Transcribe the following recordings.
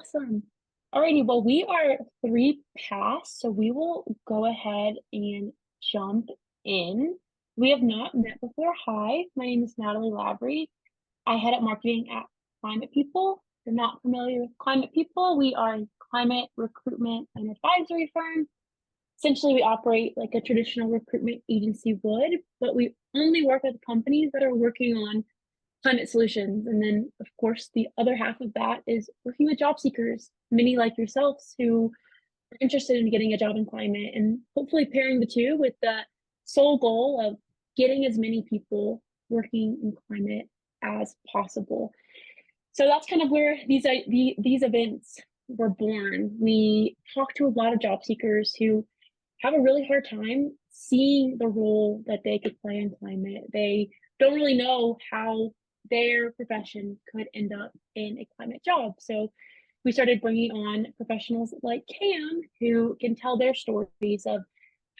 Awesome. Alrighty, well, we are three past, so we will go ahead and jump in. We have not met before. Hi, my name is Natalie Lavery. I head up marketing at Climate People. If you're not familiar with Climate People, we are a climate recruitment and advisory firm. Essentially, we operate like a traditional recruitment agency would, but we only work with companies that are working on climate solutions. And then, of course, the other half of that is working with job seekers, many like yourselves who are interested in getting a job in climate and hopefully pairing the two with the sole goal of getting as many people working in climate as possible. So that's kind of where these events were born. We talk to a lot of job seekers who have a really hard time seeing the role that they could play in climate. They don't really know how their profession could end up in a climate job. So we started bringing on professionals like Cam who can tell their stories of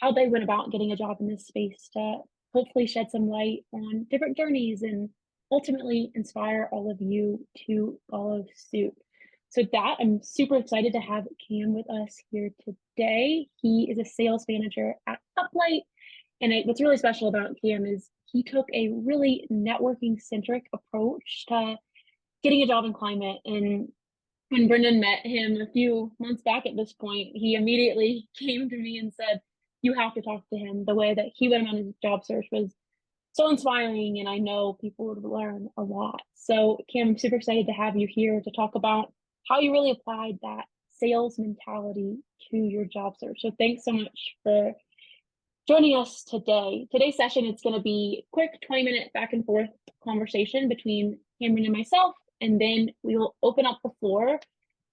how they went about getting a job in this space to hopefully shed some light on different journeys and ultimately inspire all of you to follow suit. So that I'm super excited to have Cam with us here today. He is a sales manager at Uplight. And what's really special about Cam is he took a really networking centric approach to getting a job in climate. And when Brendan met him a few months back at this point, he immediately came to me and said, you have to talk to him. The way that he went on his job search was so inspiring, and I know people would learn a lot. So, Cam, I'm super excited to have you here to talk about how you really applied that sales mentality to your job search. So, thanks so much for joining us today. Today's session, it's going to be a quick 20-minute back and forth conversation between Cameron and myself, and then we will open up the floor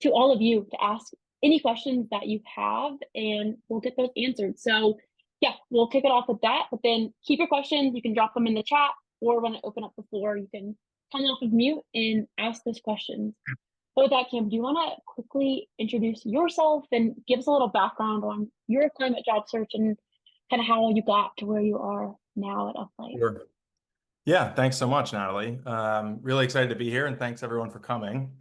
to all of you to ask any questions that you have, and we'll get those answered. So yeah, we'll kick it off with that, but then keep your questions. You can drop them in the chat, or when I open up the floor, you can come off of mute and ask those questions. But with that, Cam, do you want to quickly introduce yourself and give us a little background on your climate job search and kind of how you got to where you are now at Uplight? Sure. Yeah, thanks so much, Natalie. Really excited to be here, and thanks everyone for coming.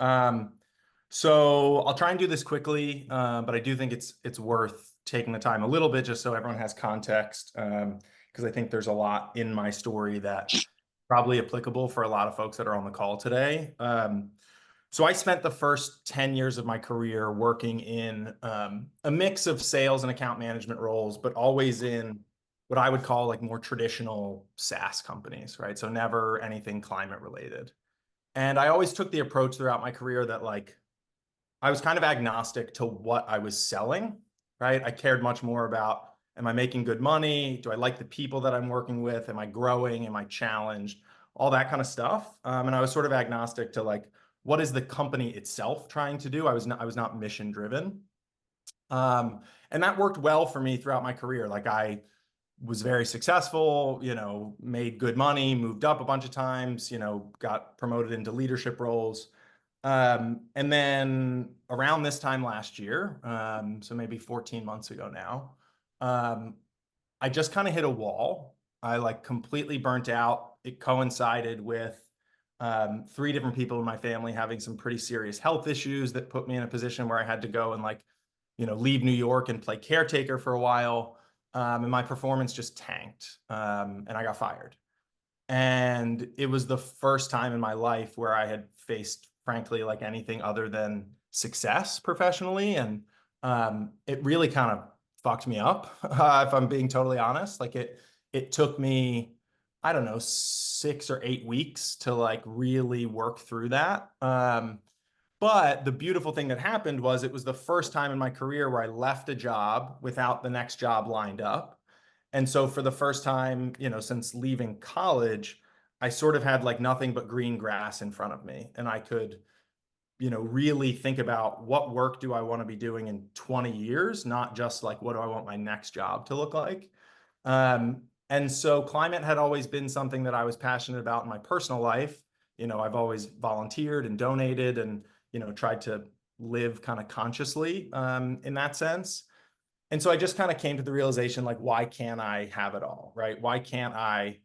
So I'll try and do this quickly, but I do think it's worth taking the time a little bit just so everyone has context, because I think there's a lot in my story that's probably applicable for a lot of folks that are on the call today. So I spent the first 10 years of my career working in a mix of sales and account management roles, but always in what I would call like more traditional SaaS companies, right? So never anything climate related. And I always took the approach throughout my career that like I was kind of agnostic to what I was selling, right? I cared much more about, am I making good money? Do I like the people that I'm working with? Am I growing? Am I challenged? All that kind of stuff. And I was sort of agnostic to like, what is the company itself trying to do? I was not mission driven. And that worked well for me throughout my career. Like I was very successful, made good money, moved up a bunch of times, got promoted into leadership roles. And then around this time last year, so maybe 14 months ago now, I just kind of hit a wall. I like completely burnt out. It coincided with three different people in my family having some pretty serious health issues that put me in a position where I had to go and leave New York and play caretaker for a while. And my performance just tanked, and I got fired. And it was the first time in my life where I had faced, frankly, like anything other than success professionally. And it really kind of fucked me up, if I'm being totally honest. Like it took me, I don't know, 6 or 8 weeks to like really work through that. But the beautiful thing that happened was it was the first time in my career where I left a job without the next job lined up. And so for the first time, since leaving college, I sort of had like nothing but green grass in front of me. And I could, really think about what work do I want to be doing in 20 years, not just like what do I want my next job to look like. And so climate had always been something that I was passionate about in my personal life. I've always volunteered and donated and tried to live kind of consciously in that sense. And so I just kind of came to the realization, like, why can't I have it all, right? Why can't I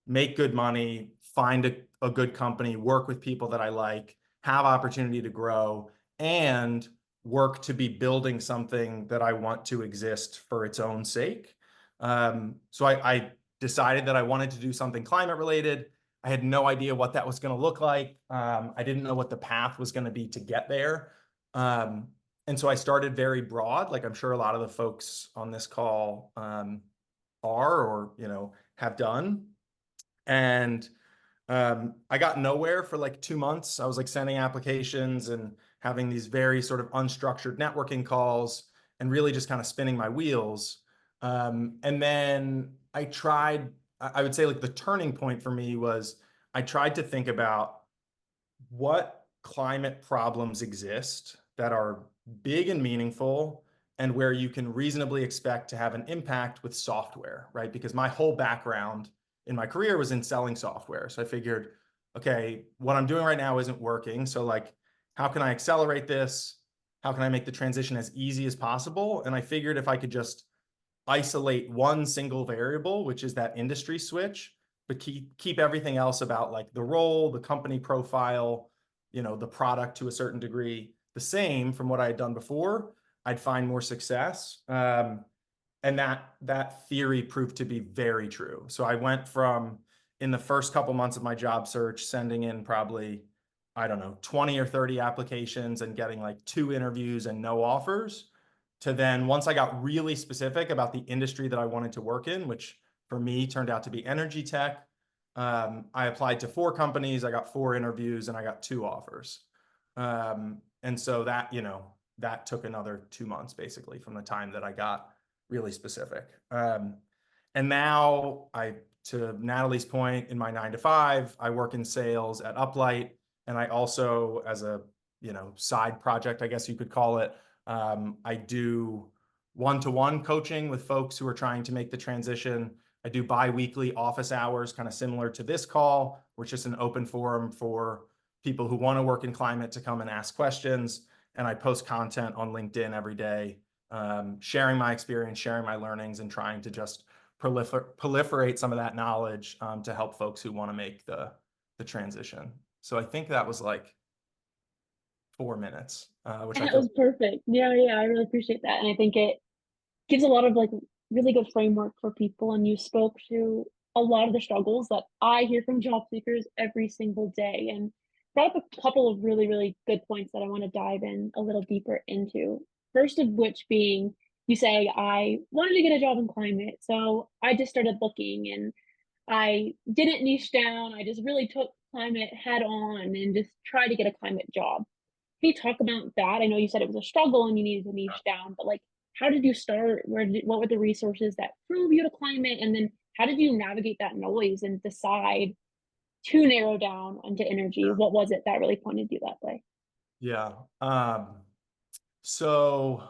make good money, find a good company, work with people that I like, have opportunity to grow, and work to be building something that I want to exist for its own sake. So I decided that I wanted to do something climate related. I had no idea what that was going to look like. I didn't know what the path was going to be to get there. Um, and so I started very broad, like I'm sure a lot of the folks on this call are or, have done. And I got nowhere for like 2 months. I was like sending applications and having these very sort of unstructured networking calls and really just kind of spinning my wheels. And then I would say like the turning point for me was I tried to think about what climate problems exist that are big and meaningful and where you can reasonably expect to have an impact with software, right? Because my whole background in my career was in selling software. So I figured, okay, what I'm doing right now isn't working. So like, how can I accelerate this? How can I make the transition as easy as possible? And I figured if I could just isolate one single variable, which is that industry switch, but keep everything else about like the role, the company profile, the product to a certain degree the same from what I had done before, I'd find more success. And that theory proved to be very true. So I went from in the first couple months of my job search, sending in probably, I don't know, 20 or 30 applications and getting like 2 interviews and no offers, to then once I got really specific about the industry that I wanted to work in, which for me turned out to be energy tech. I applied to 4 companies, I got 4 interviews, and I got 2 offers. And so that took another 2 months basically from the time that I got really specific. And now to Natalie's point, in my 9 to 5, I work in sales at Uplight, and I also, as a side project, I guess you could call it, I do one-to-one coaching with folks who are trying to make the transition. I do bi-weekly office hours, kind of similar to this call, which is an open forum for people who want to work in climate to come and ask questions. And I post content on LinkedIn every day, sharing my experience, sharing my learnings, and trying to just proliferate some of that knowledge to help folks who want to make the transition. So I think that was like 4 minutes, which I That feel. was perfect. Yeah, yeah, I really appreciate that. And I think it gives a lot of like really good framework for people. And you spoke to a lot of the struggles that I hear from job seekers every single day, and brought up a couple of really, really good points that I want to dive in a little deeper into. First of which being, you say, I wanted to get a job in climate. So I just started looking and I didn't niche down. I just really took climate head on and just tried to get a climate job. Can you talk about that? I know you said it was a struggle and you needed to niche down, but like, how did you start? What were the resources that drove you to climate? And then how did you navigate that noise and decide to narrow down into energy? What was it that really pointed you that way? Yeah. So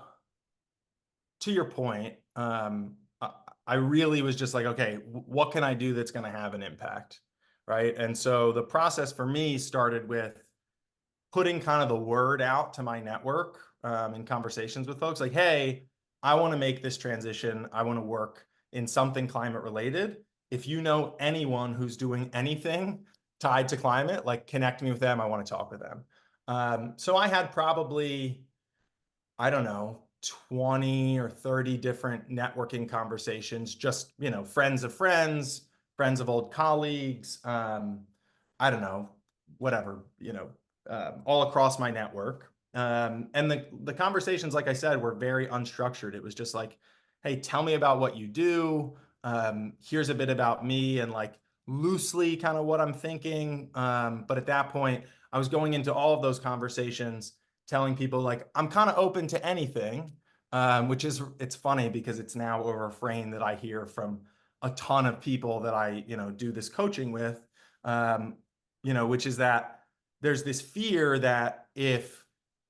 to your point, I really was just like, okay, what can I do that's going to have an impact? Right. And so the process for me started with putting kind of the word out to my network in conversations with folks like, hey, I want to make this transition. I want to work in something climate related. If you know anyone who's doing anything tied to climate, like connect me with them. I want to talk with them. So I had probably, I don't know, 20 or 30 different networking conversations, just, friends of friends, friends of old colleagues, I don't know, whatever, all across my network. And the conversations, like I said, were very unstructured. It was just like, hey, tell me about what you do. Here's a bit about me and like loosely kind of what I'm thinking. But at that point, I was going into all of those conversations telling people like I'm kind of open to anything, which is it's funny because it's now a refrain that I hear from a ton of people that I do this coaching with, which is that there's this fear that if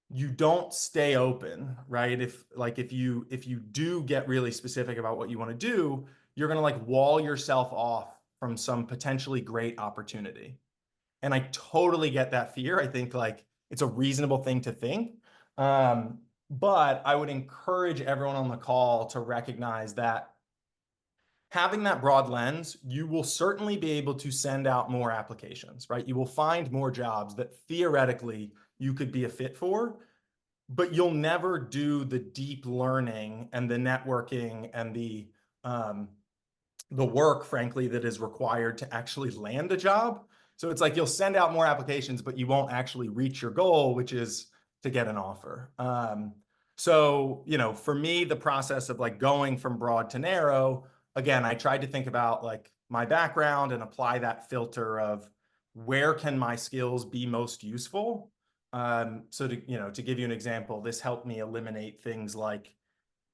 you don't stay open, right? If you do get really specific about what you want to do, you're going to like wall yourself off from some potentially great opportunity. And I totally get that fear. I think like it's a reasonable thing to think. But I would encourage everyone on the call to recognize that having that broad lens, you will certainly be able to send out more applications, right? You will find more jobs that theoretically you could be a fit for. but you'll never do the deep learning and the networking and the work, frankly, that is required to actually land a job. So it's like you'll send out more applications, but you won't actually reach your goal, which is to get an offer. So, for me, the process of like going from broad to narrow, again, I tried to think about like my background and apply that filter of where can my skills be most useful. So to give you an example, this helped me eliminate things like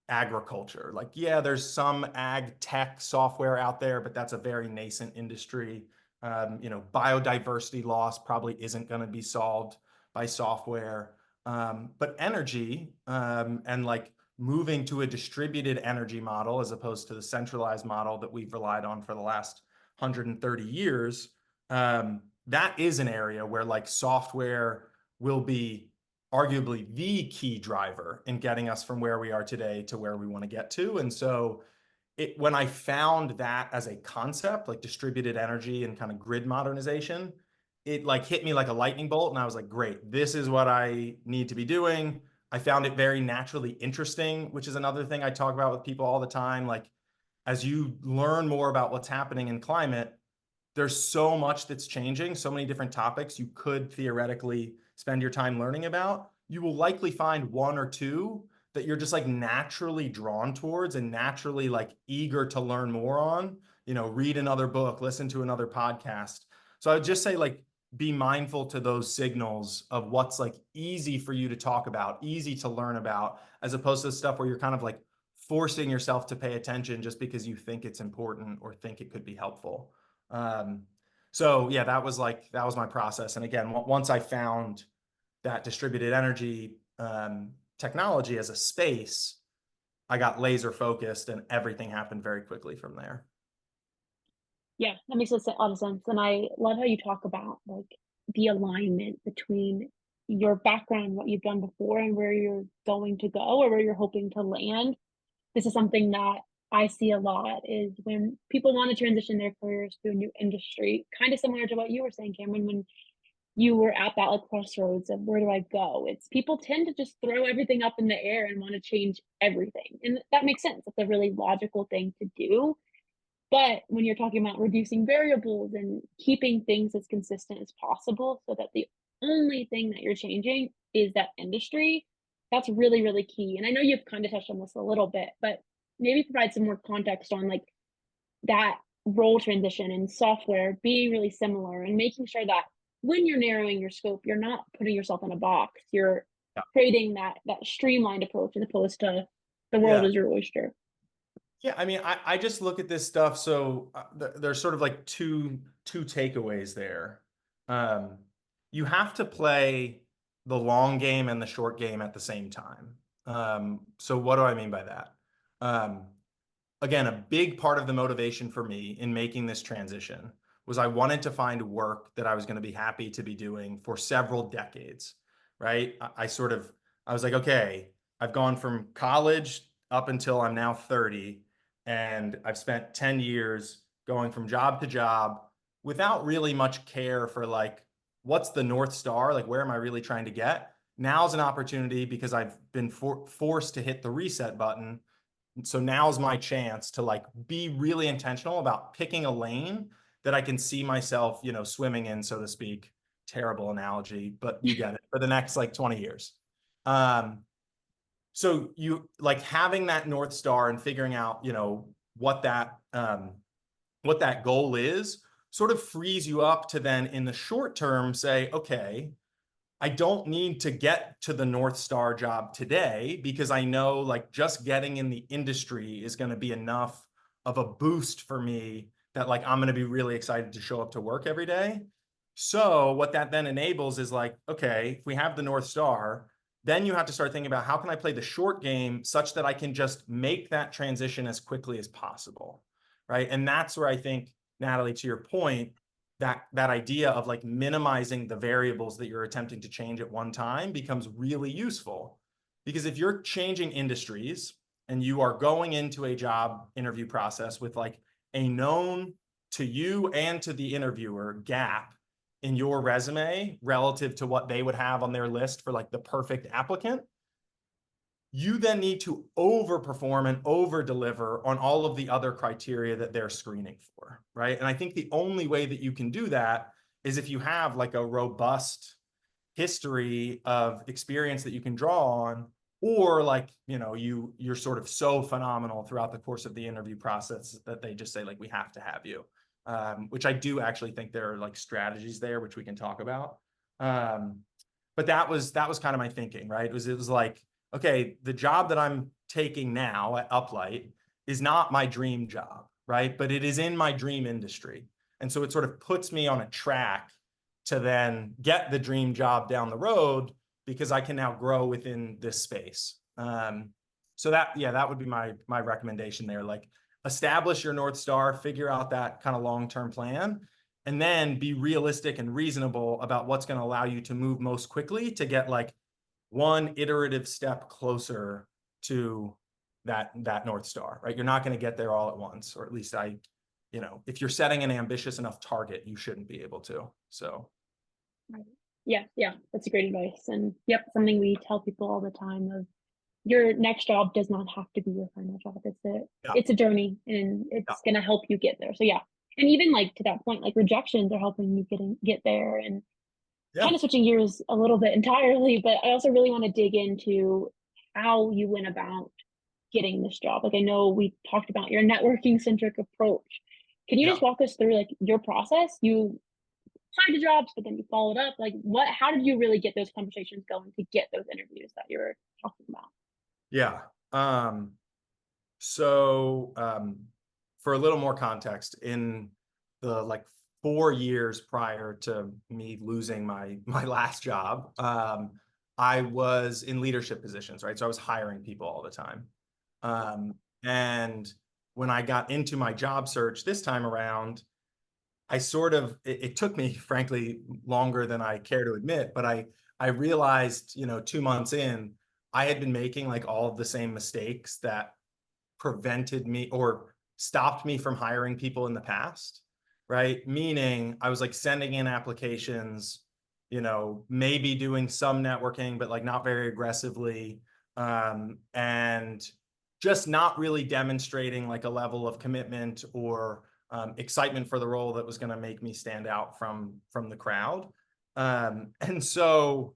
agriculture. Like, yeah, there's some ag tech software out there, but that's a very nascent industry. Biodiversity loss probably isn't going to be solved by software. But energy and like moving to a distributed energy model as opposed to the centralized model that we've relied on for the last 130 years, that is an area where like software will be arguably the key driver in getting us from where we are today to where we want to get to. And so when I found that as a concept, like distributed energy and kind of grid modernization, it like hit me like a lightning bolt. And I was like, great, this is what I need to be doing. I found it very naturally interesting, which is another thing I talk about with people all the time. Like, as you learn more about what's happening in climate, there's so much that's changing, so many different topics you could theoretically spend your time learning about. You will likely find one or two that you're just like naturally drawn towards and naturally like eager to learn more on, read another book, listen to another podcast. So I would just say like be mindful to those signals of what's like easy for you to talk about, easy to learn about, as opposed to stuff where you're kind of like forcing yourself to pay attention just because you think it's important or think it could be helpful. Um, so yeah, that was my process. And again, once I found that distributed energy technology as a space, I got laser focused and everything happened very quickly from there. Yeah, that makes a lot of sense. And I love how you talk about like the alignment between your background, what you've done before, and where you're going to go or where you're hoping to land. This is something that I see a lot is when people want to transition their careers to a new industry, kind of similar to what you were saying, Cameron, when you were at that like crossroads of where do I go? It's people tend to just throw everything up in the air and want to change everything. And that makes sense. It's a really logical thing to do. But when you're talking about reducing variables and keeping things as consistent as possible so that the only thing that you're changing is that industry, that's really, really key. And I know you've kind of touched on this a little bit, but maybe provide some more context on like that role transition in software being really similar and making sure that when you're narrowing your scope, you're not putting yourself in a box. You're creating that streamlined approach as opposed to the world Yeah. is your oyster. Yeah, I mean, I just look at this stuff. So there's sort of like two takeaways there. Um, you have to play the long game and the short game at the same time. So what do I mean by that? Um, Again, a big part of the motivation for me in making this transition was I wanted to find work that I was going to be happy to be doing for several decades, right? I was like, okay, I've gone from college up until I'm now 30, and I've spent 10 years going from job to job without really much care for like, what's the North Star? Like, where am I really trying to get? Now's an opportunity because I've been forced to hit the reset button. So now's my chance to like be really intentional about picking a lane that I can see myself, swimming in, so to speak. Terrible analogy, but you get it, for the next like 20 years. So you like having that North Star and figuring out, what that goal is sort of frees you up to then in the short term say, okay, I don't need to get to the North Star job today because I know like just getting in the industry is going to be enough of a boost for me that like I'm going to be really excited to show up to work every day. So what that then enables is like, okay, if we have the North Star, then you have to start thinking about how can I play the short game such that I can just make that transition as quickly as possible. Right. And that's where I think, Natalie, to your point, that idea of like minimizing the variables that you're attempting to change at one time becomes really useful. Because if you're changing industries and you are going into a job interview process with like a known to you and to the interviewer gap in your resume relative to what they would have on their list for like the perfect applicant, you then need to overperform and over deliver on all of the other criteria that they're screening for, right? And I think the only way that you can do that is if you have like a robust history of experience that you can draw on, or like, you're sort of so phenomenal throughout the course of the interview process that they just say like, we have to have you. Which I do actually think there are like strategies there, which we can talk about. But that was kind of my thinking, right? It was like, okay, the job that I'm taking now at Uplight is not my dream job, right? But it is in my dream industry. And so it sort of puts me on a track to then get the dream job down the road because I can now grow within this space. So that would be my recommendation there. Like, establish your North Star, figure out that kind of long-term plan, and then be realistic and reasonable about what's going to allow you to move most quickly to get like one iterative step closer to that North Star, right? You're not going to get there all at once, or at least if you're setting an ambitious enough target, you shouldn't be able to. So. Right. Yeah, that's a great advice. And yep, something we tell people all the time of your next job does not have to be your final job. Yeah. It's a journey, and it's gonna help you get there. So yeah. And even like to that point, like rejections are helping you get there. And kind of switching gears a little bit entirely, but I also really want to dig into how you went about getting this job. Like I know we talked about your networking centric approach. Can you Yeah. just walk us through like your process? You applied to jobs, but then you followed up. Like how did you really get those conversations going to get those interviews that you were talking about? Yeah. So for a little more context, in the like 4 years prior to me losing my last job, I was in leadership positions, right? So I was hiring people all the time. And when I got into my job search this time around, it took me, frankly, longer than I care to admit, but I realized, 2 months in, I had been making like all of the same mistakes that prevented me or stopped me from hiring people in the past, right? Meaning I was like sending in applications, maybe doing some networking, but like not very aggressively, and just not really demonstrating like a level of commitment or excitement for the role that was going to make me stand out from the crowd. And so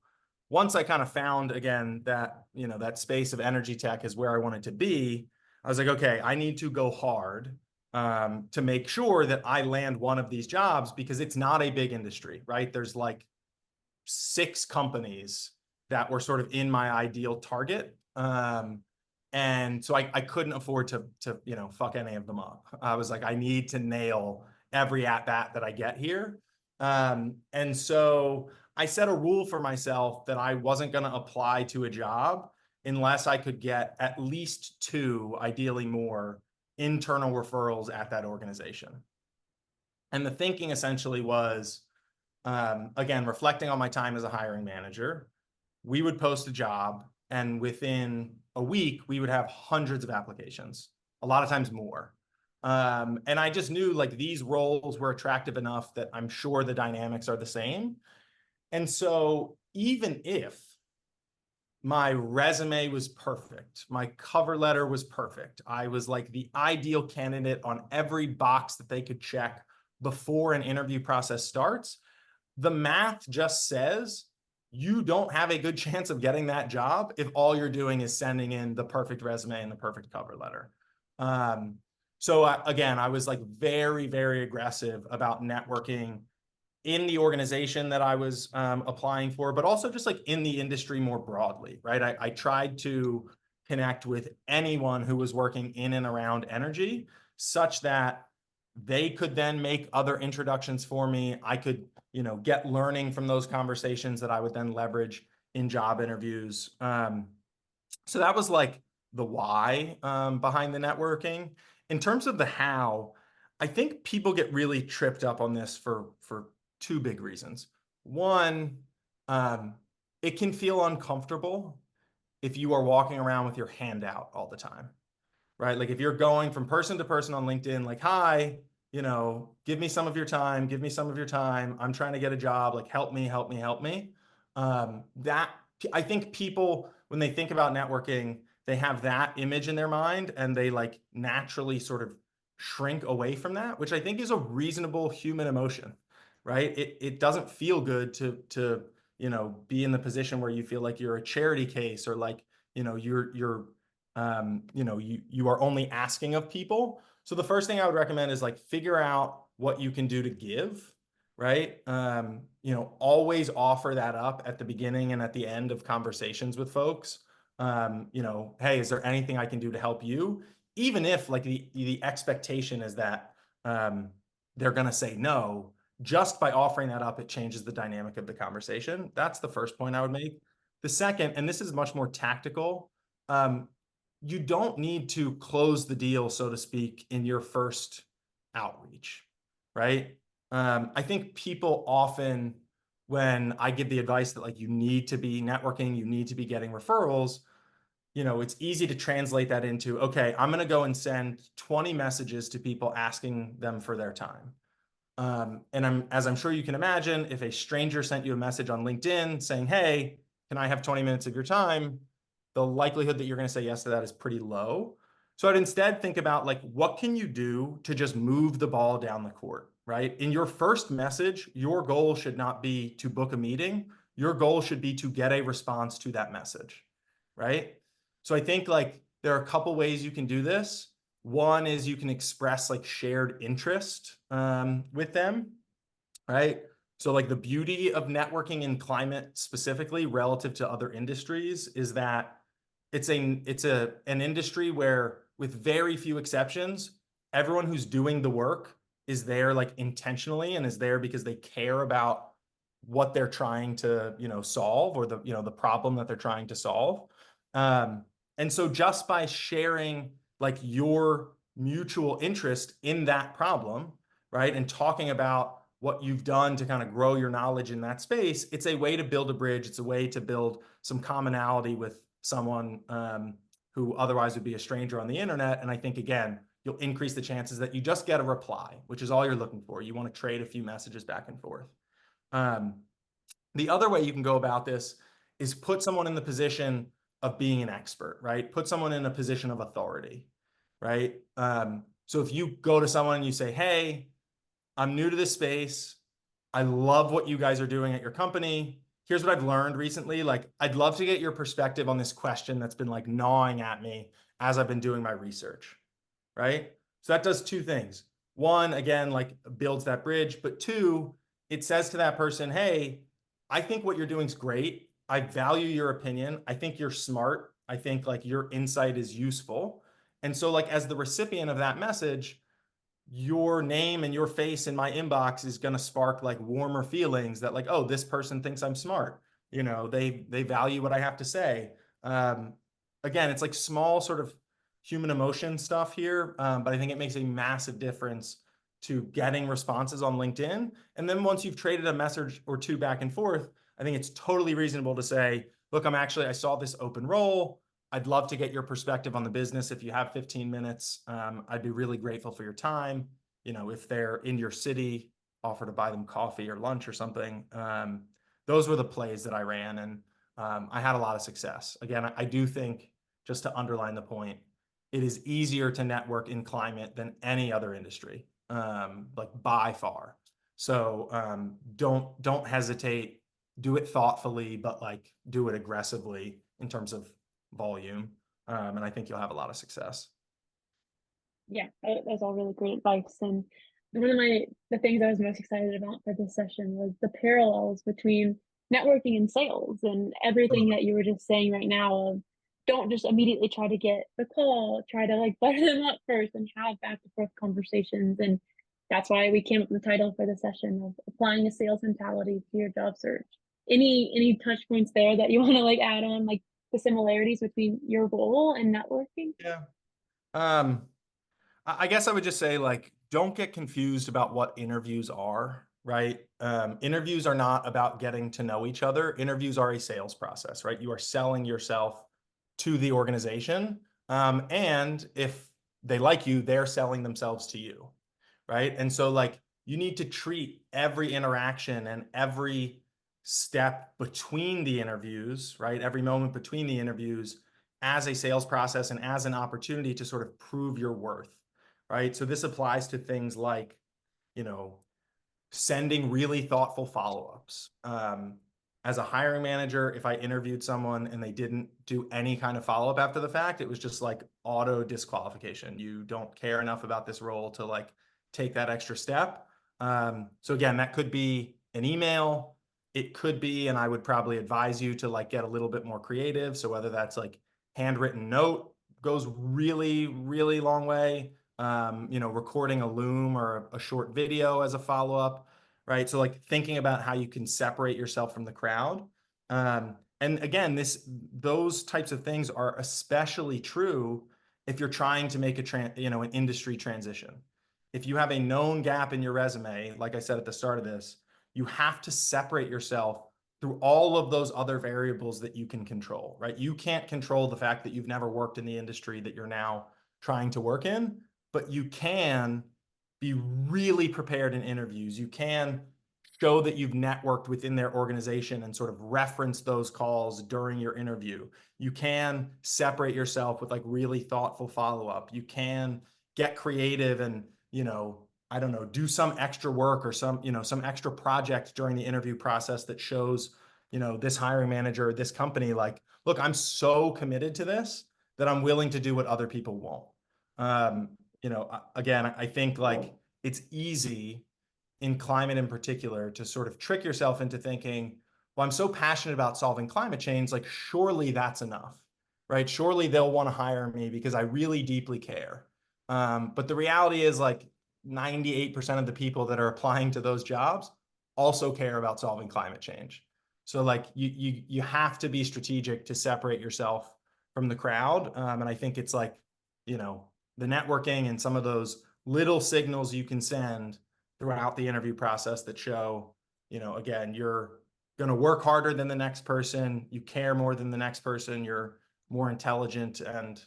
once I kind of found again that that space of energy tech is where I wanted to be, I was like, okay, I need to go hard to make sure that I land one of these jobs, because it's not a big industry, right? There's like 6 companies that were sort of in my ideal target. And so I couldn't afford to fuck any of them up. I was like, I need to nail every at bat that I get here. And so I set a rule for myself that I wasn't going to apply to a job unless I could get at least 2, ideally more, internal referrals at that organization. And the thinking essentially was, again, reflecting on my time as a hiring manager, we would post a job, and within a week, we would have hundreds of applications, a lot of times more. And I just knew like these roles were attractive enough that I'm sure the dynamics are the same. And so even if my resume was perfect, my cover letter was perfect, I was like the ideal candidate on every box that they could check before an interview process starts, the math just says you don't have a good chance of getting that job if all you're doing is sending in the perfect resume and the perfect cover letter. So again, I was like very, very aggressive about networking in the organization that I was applying for, but also just like in the industry more broadly, right? I tried to connect with anyone who was working in and around energy such that they could then make other introductions for me. I could, get learning from those conversations that I would then leverage in job interviews. So that was like the why behind the networking. In terms of the how, I think people get really tripped up on this for 2 big reasons. One, it can feel uncomfortable if you are walking around with your hand out all the time, right? Like if you're going from person to person on LinkedIn, like, hi, give me some of your time, give me some of your time. I'm trying to get a job, like, help me, help me, help me. That I think people, when they think about networking, they have that image in their mind and they like naturally sort of shrink away from that, which I think is a reasonable human emotion, right? It doesn't feel good to be in the position where you feel like you're a charity case or like you are only asking of people. So the first thing I would recommend is like figure out what you can do to give, right? Always offer that up at the beginning and at the end of conversations with folks. Hey, is there anything I can do to help you? Even if like the expectation is that they're going to say no, just by offering that up, it changes the dynamic of the conversation. That's the first point I would make. The second, and this is much more tactical, you don't need to close the deal, so to speak, in your first outreach, right? I think people often, when I give the advice that like you need to be networking, you need to be getting referrals, it's easy to translate that into, okay, I'm going to go and send 20 messages to people asking them for their time. As I'm sure you can imagine, if a stranger sent you a message on LinkedIn saying, hey, can I have 20 minutes of your time? The likelihood that you're going to say yes to that is pretty low. So I'd instead think about like, what can you do to just move the ball down the court, right? In your first message, your goal should not be to book a meeting. Your goal should be to get a response to that message, right? So I think like there are a couple ways you can do this. One is you can express like shared interest with them, right? So like the beauty of networking in climate specifically relative to other industries is that it's an industry where with very few exceptions, everyone who's doing the work is there like intentionally and is there because they care about what they're trying to, solve or the problem that they're trying to solve. Um, and so just by sharing like your mutual interest in that problem, right, and talking about what you've done to kind of grow your knowledge in that space, it's a way to build a bridge. It's a way to build some commonality with someone who otherwise would be a stranger on the internet. And I think, again, you'll increase the chances that you just get a reply, which is all you're looking for. You want to trade a few messages back and forth. Um, the other way you can go about this is put someone in the position of being an expert, right? Put someone in a position of authority, right? So if you go to someone and you say, hey, I'm new to this space. I love what you guys are doing at your company. Here's what I've learned recently. Like, I'd love to get your perspective on this question that's been like gnawing at me as I've been doing my research, right? So that does two things. One, again, like builds that bridge, but two, it says to that person, hey, I think what you're doing is great. I value your opinion. I think you're smart. I think like your insight is useful. And so like as the recipient of that message, your name and your face in my inbox is going to spark like warmer feelings that like, oh, this person thinks I'm smart. They value what I have to say. Um, Again, it's like small sort of human emotion stuff here, but I think it makes a massive difference to getting responses on LinkedIn. And then once you've traded a message or two back and forth, I think it's totally reasonable to say, look, I saw this open role. I'd love to get your perspective on the business. If you have 15 minutes, I'd be really grateful for your time. If they're in your city, offer to buy them coffee or lunch or something. Those were the plays that I ran, and I had a lot of success. Again, I do think, just to underline the point, it is easier to network in climate than any other industry, like by far. So don't hesitate. Do it thoughtfully, but like do it aggressively in terms of volume. And I think you'll have a lot of success. Yeah, that's all really great advice. And one of the things I was most excited about for this session was the parallels between networking and sales and everything that you were just saying right now of don't just immediately try to get the call, try to like butter them up first and have back and forth conversations. And that's why we came up with the title for the session of applying a sales mentality to your job search. Any touch points there that you want to like add on, like the similarities between your role and networking? Yeah. Um, I guess I would just say like, don't get confused about what interviews are, right? Interviews are not about getting to know each other. Interviews are a sales process, right? You are selling yourself to the organization. And if they like you, they're selling themselves to you, right? And so like you need to treat every interaction and every step between the interviews, right? Every moment between the interviews as a sales process and as an opportunity to sort of prove your worth, right? So this applies to things like, you know, sending really thoughtful follow-ups. As a hiring manager, if I interviewed someone and they didn't do any kind of follow-up after the fact, it was just like auto disqualification. You don't care enough about this role to like take that extra step. So again, that could be an email. It could be, and I would probably advise you to like get a little bit more creative. So whether that's like handwritten note goes really, really long way. Recording a Loom or a short video as a follow-up, right? So like thinking about how you can separate yourself from the crowd. And again, those types of things are especially true if you're trying to make an industry transition. If you have a known gap in your resume, like I said at the start of this, you have to separate yourself through all of those other variables that you can control, right? You can't control the fact that you've never worked in the industry that you're now trying to work in, but you can be really prepared in interviews. You can show that you've networked within their organization and sort of reference those calls during your interview. You can separate yourself with like really thoughtful follow-up. You can get creative and, I don't know, do some extra work or some extra project during the interview process that shows, this hiring manager, this company, like, look, I'm so committed to this that I'm willing to do what other people won't. Again, I think like it's easy in climate in particular to sort of trick yourself into thinking, well, I'm so passionate about solving climate change, like surely that's enough, right? Surely they'll want to hire me because I really deeply care. But the reality is like 98% of the people that are applying to those jobs also care about solving climate change. So like you have to be strategic to separate yourself from the crowd. And I think it's like, the networking and some of those little signals you can send throughout the interview process that show, again, you're going to work harder than the next person, you care more than the next person, you're more intelligent and,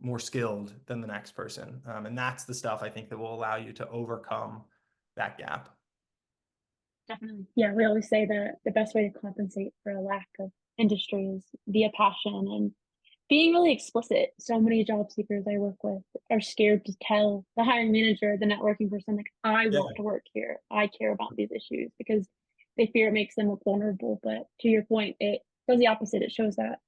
more skilled than the next person. And that's the stuff I think that will allow you to overcome that gap. Definitely. Yeah, we always say that the best way to compensate for a lack of industry is via passion and being really explicit. So many job seekers I work with are scared to tell the hiring manager, the networking person, like, I Yeah. want to work here. I care about these issues because they fear it makes them look vulnerable. But to your point, it does the opposite. It shows that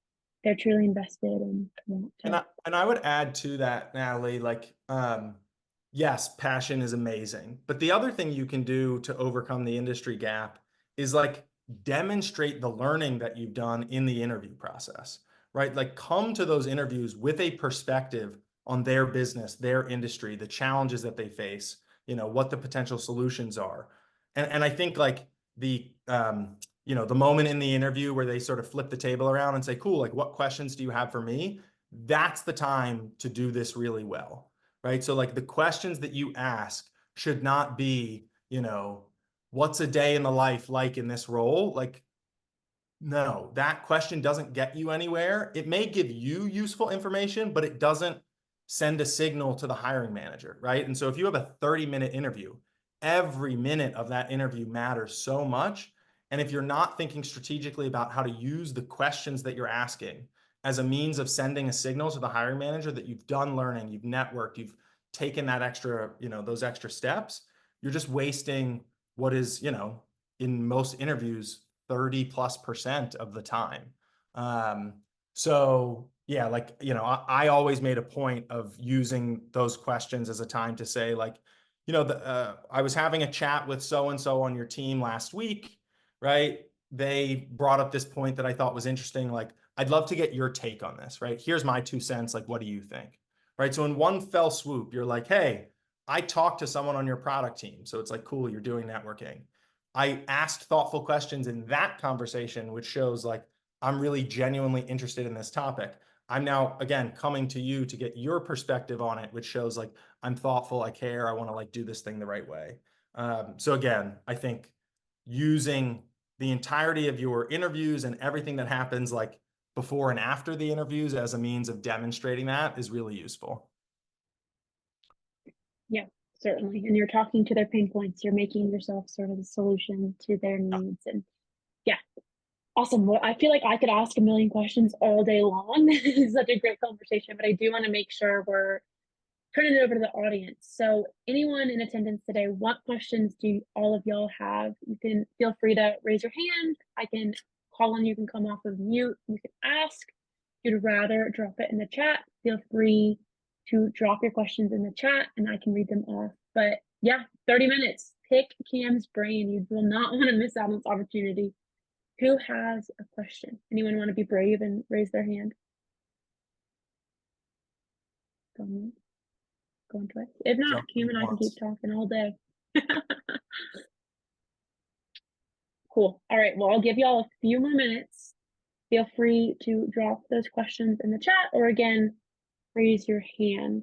they're truly invested and want to. And I would add to that, Natalie, like, yes, passion is amazing. But the other thing you can do to overcome the industry gap is like demonstrate the learning that you've done in the interview process, right? Like come to those interviews with a perspective on their business, their industry, the challenges that they face, what the potential solutions are. And I think like the moment in the interview where they sort of flip the table around and say, cool, like what questions do you have for me? That's the time to do this really well, right? So like the questions that you ask should not be, what's a day in the life like in this role? Like, no, that question doesn't get you anywhere. It may give you useful information, but it doesn't send a signal to the hiring manager, right? And so if you have a 30-minute interview, every minute of that interview matters so much. And if you're not thinking strategically about how to use the questions that you're asking as a means of sending a signal to the hiring manager that you've done learning, you've networked, you've taken that extra, those extra steps, you're just wasting what is, in most interviews, 30+% of the time. So yeah, like, I always made a point of using those questions as a time to say like, I was having a chat with so-and-so on your team last week, right? They brought up this point that I thought was interesting. Like, I'd love to get your take on this, right? Here's my 2 cents. Like, what do you think? Right. So in one fell swoop, you're like, hey, I talked to someone on your product team. So it's like, cool, you're doing networking. I asked thoughtful questions in that conversation, which shows like, I'm really genuinely interested in this topic. I'm now, again, coming to you to get your perspective on it, which shows like, I'm thoughtful, I care, I want to like do this thing the right way. So again, I think using the entirety of your interviews and everything that happens like before and after the interviews as a means of demonstrating that is really useful. Yeah, certainly. And you're talking to their pain points. You're making yourself sort of the solution to their needs. And yeah, Awesome. Well, I feel like I could ask a million questions all day long. This is such a great conversation, but I do want to make sure we're turning it over to the audience. So, anyone in attendance today, what questions do all of y'all have? You can feel free to raise your hand. I can call on you, can come off of mute. You can ask. If you'd rather drop it in the chat, feel free to drop your questions in the chat and I can read them off. But yeah, 30 minutes. Pick Cam's brain. You will not want to miss out on this opportunity. Who has a question? Anyone want to be brave and raise their hand? Going twice. If not, Jump Cam in and I can keep once. talking all day. Cool. All right. Well, I'll give y'all a few more minutes. Feel free to drop those questions in the chat or again, raise your hand.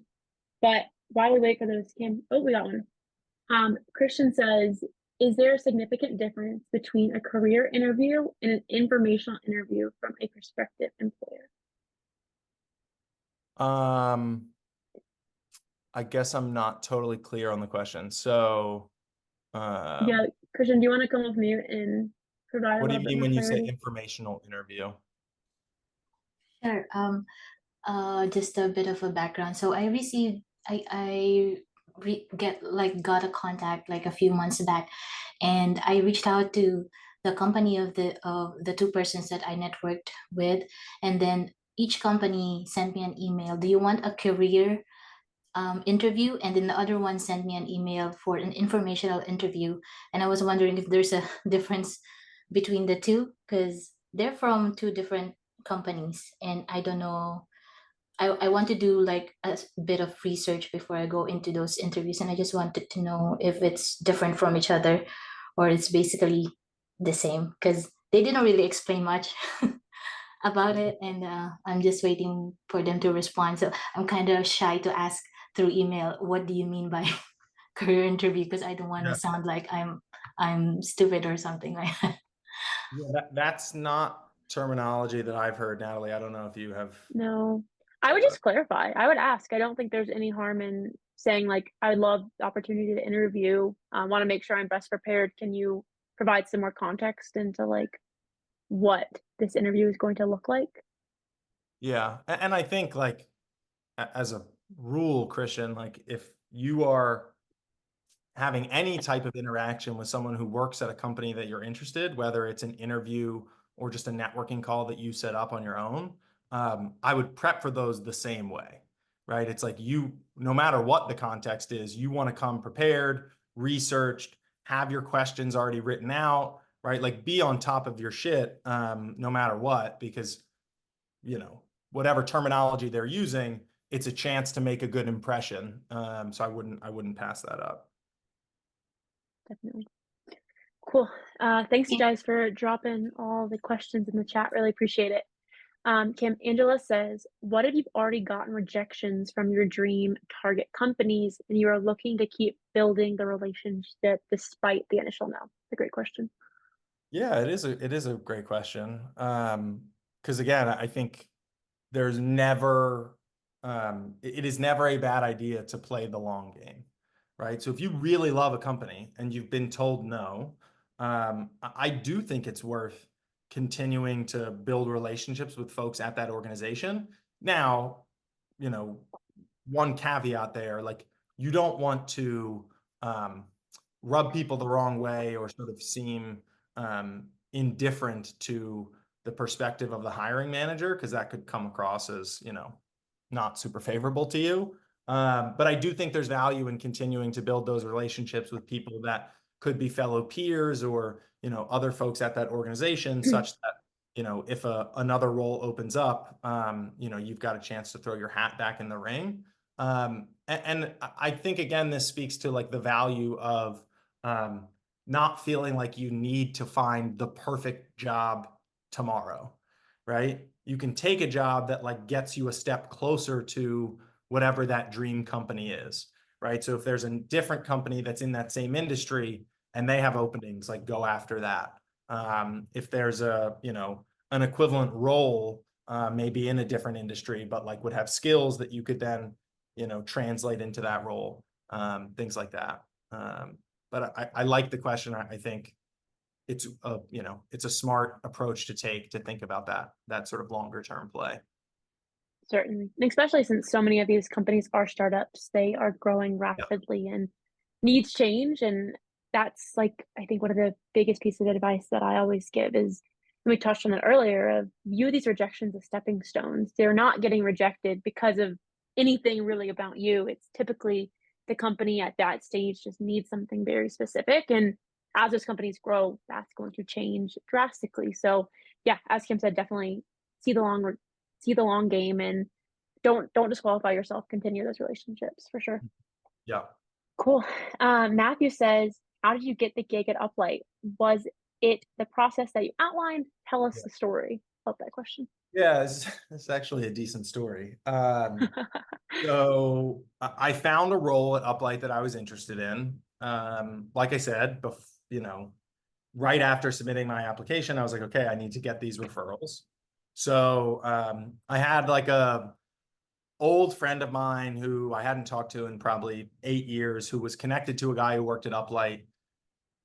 But while we wait for those, Cam, oh, we got one. Christian says, is there a significant difference between a career interview and an informational interview from a prospective employer? I guess I'm not totally clear on the question. So, Yeah, Christian, do you want to come off mute and provide a what do little you bit mean more when you say clarity? informational interview? Sure. Just a bit of a background. So I received, got a contact like a few months back, and I reached out to the company of the two persons that I networked with, and then each company sent me an email. Do you want a career interview? And then the other one sent me an email for an informational interview. And I was wondering if there's a difference between the two because they're from two different companies, and I don't know. I want to do like a bit of research before I go into those interviews, and I just wanted to know if it's different from each other or it's basically the same because they didn't really explain much about it, and I'm just waiting for them to respond. So I'm kind of shy to ask through email, what do you mean by career interview? Because I don't want to Yeah. sound like I'm stupid or something like that. Yeah, that's not terminology that I've heard, Natalie. I don't know if you have. No, I would just clarify. I would ask. I don't think there's any harm in saying like, I would love the opportunity to interview. Want to make sure I'm best prepared. Can you provide some more context into like what this interview is going to look like? Yeah, and I think like as a rule, Christian, like if you are having any type of interaction with someone who works at a company that you're interested, whether it's an interview or just a networking call that you set up on your own, I would prep for those the same way, right? It's like you, no matter what the context is, you want to come prepared, researched, have your questions already written out, right? Like be on top of your shit, no matter what, because whatever terminology they're using, it's a chance to make a good impression. So I wouldn't pass that up. Definitely. Cool. Thanks you guys for dropping all the questions in the chat. Really appreciate it. Kim, Angela says, what if you've already gotten rejections from your dream target companies and you are looking to keep building the relationship despite the initial no? It's a great question. Yeah, it is a great question. Because again, I think there's never it is never a bad idea to play the long game, right? So if you really love a company and you've been told no, I do think it's worth continuing to build relationships with folks at that organization. Now, you know, one caveat there, like you don't want to rub people the wrong way or sort of seem indifferent to the perspective of the hiring manager, because that could come across as, not super favorable to you. But I do think there's value in continuing to build those relationships with people that could be fellow peers or, other folks at that organization, such that, if another role opens up, you've got a chance to throw your hat back in the ring. And I think, again, this speaks to like the value of not feeling like you need to find the perfect job tomorrow, right? You can take a job that like gets you a step closer to whatever that dream company is, right? So if there's a different company that's in that same industry and they have openings, like go after that. If there's an equivalent role, maybe in a different industry, but like would have skills that you could then, translate into that role, things like that. But I like the question. I think it's a, you know, it's a smart approach to take to think about that sort of longer term play. Certainly. And especially since so many of these companies are startups, they are growing Yeah. rapidly and needs change. And that's like, I think one of the biggest pieces of advice that I always give is, and we touched on it earlier, of view these rejections as stepping stones. They're not getting rejected because of anything really about you. It's typically the company at that stage just needs something very specific. And as those companies grow, that's going to change drastically. So yeah, as Kim said, definitely see the long game and don't disqualify yourself. Continue those relationships for sure. Yeah. Cool. Matthew says, how did you get the gig at Uplight? Was it the process that you outlined? Tell us the story. Love that question. Yeah, it's actually a decent story. So I found a role at Uplight that I was interested in. Like I said, you know, right after submitting my application, I was like, okay, I need to get these referrals. So I had like a old friend of mine who I hadn't talked to in probably 8 years, who was connected to a guy who worked at Uplight.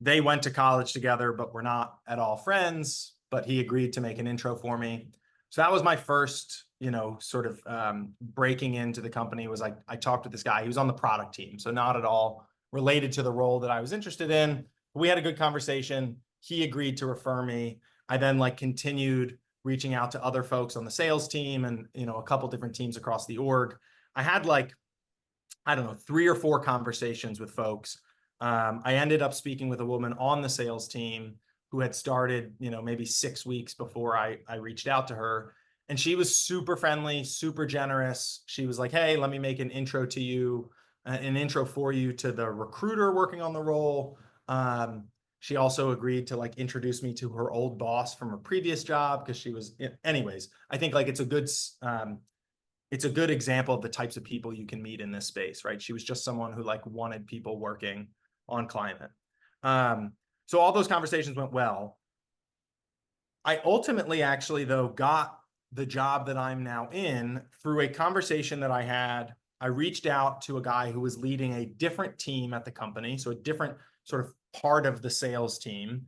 They went to college together, but were not at all friends. But he agreed to make an intro for me. So that was my first, you know, sort of breaking into the company. Was I talked with this guy. He was on the product team, so not at all related to the role that I was interested in. But we had a good conversation. He agreed to refer me. I then like continued reaching out to other folks on the sales team and, you know, a couple different teams across the org. I had like, I don't know, 3 or 4 conversations with folks. I ended up speaking with a woman on the sales team who had started, you know, maybe 6 weeks before I reached out to her. And she was super friendly, super generous. She was like, hey, let me make an intro to you, an intro for you to the recruiter working on the role. She also agreed to like introduce me to her old boss from a previous job because she was, anyways, I think like it's a good example of the types of people you can meet in this space, right? She was just someone who like wanted people working on climate. So all those conversations went well. I ultimately actually though got the job that I'm now in through a conversation that I had. I reached out to a guy who was leading a different team at the company, so a different sort of part of the sales team,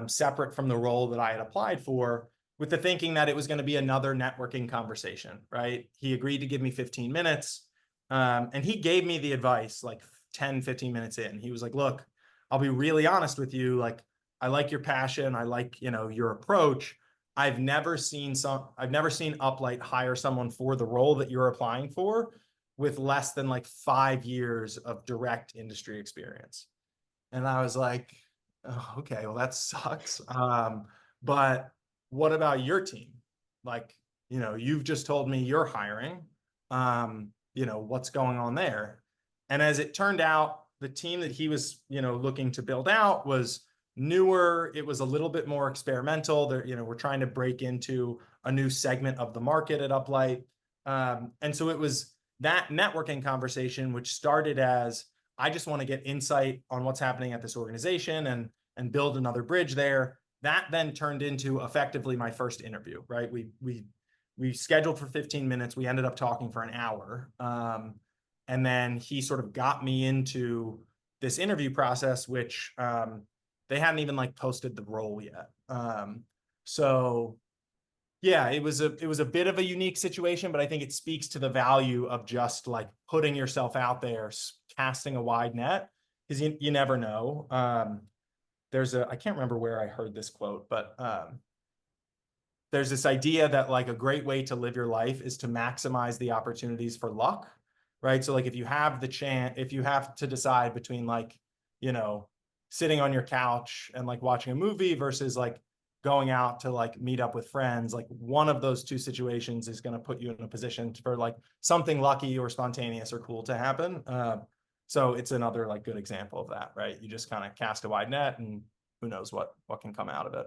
separate from the role that I had applied for, with the thinking that it was going to be another networking conversation, right? He agreed to give me 15 minutes. And he gave me the advice like 10, 15 minutes in. He was like, look, I'll be really honest with you. Like, I like your passion. I like, you know, your approach. I've never seen Uplight hire someone for the role that you're applying for with less than like 5 years of direct industry experience. And I was like, oh, okay, well, that sucks. But what about your team? Like, you know, you've just told me you're hiring. You know, what's going on there? And as it turned out, the team that he was, you know, looking to build out was newer. It was a little bit more experimental. There, you know, we're trying to break into a new segment of the market at Uplight. And so it was that networking conversation, which started as, I just want to get insight on what's happening at this organization and build another bridge there. That then turned into effectively my first interview, right? We scheduled for 15 minutes. We ended up talking for an hour. And then he sort of got me into this interview process, which they hadn't even like posted the role yet. So yeah, it was a bit of a unique situation, but I think it speaks to the value of just like putting yourself out there, casting a wide net, because you never know. I can't remember where I heard this quote, but there's this idea that like a great way to live your life is to maximize the opportunities for luck, right? So like if you have to decide between like, you know, sitting on your couch and like watching a movie versus like going out to like meet up with friends, like one of those two situations is going to put you in a position for like something lucky or spontaneous or cool to happen. So it's another like good example of that, right? You just kind of cast a wide net and who knows what can come out of it.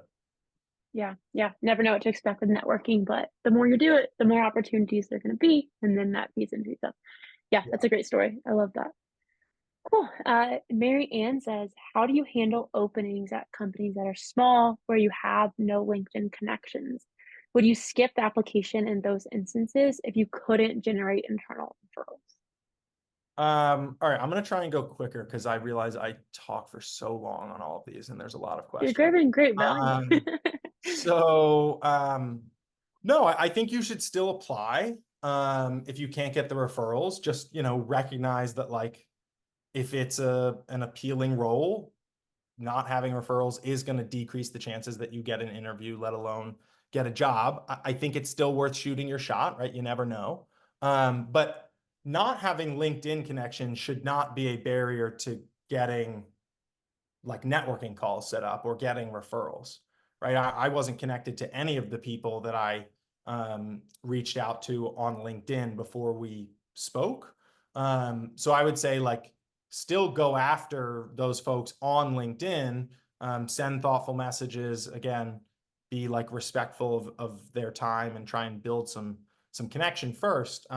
Yeah. Never know what to expect with networking, but the more you do it, the more opportunities there are going to be. And then that feeds into stuff. Yeah, that's a great story. I love that. Cool. Mary Ann says, how do you handle openings at companies that are small where you have no LinkedIn connections? Would you skip the application in those instances if you couldn't generate internal referrals? All right, I'm gonna try and go quicker because I realize I talk for so long on all of these, and there's a lot of You're questions. grabbing great value. So, no, I think you should still apply. If you can't get the referrals, just, recognize that like if it's an appealing role, not having referrals is going to decrease the chances that you get an interview, let alone get a job. I think it's still worth shooting your shot, right? You never know. But not having LinkedIn connections should not be a barrier to getting like networking calls set up or getting referrals, right? I wasn't connected to any of the people that I reached out to on LinkedIn before we spoke. So I would say like still go after those folks on LinkedIn, send thoughtful messages, again, be like respectful of their time and try and build some connection first.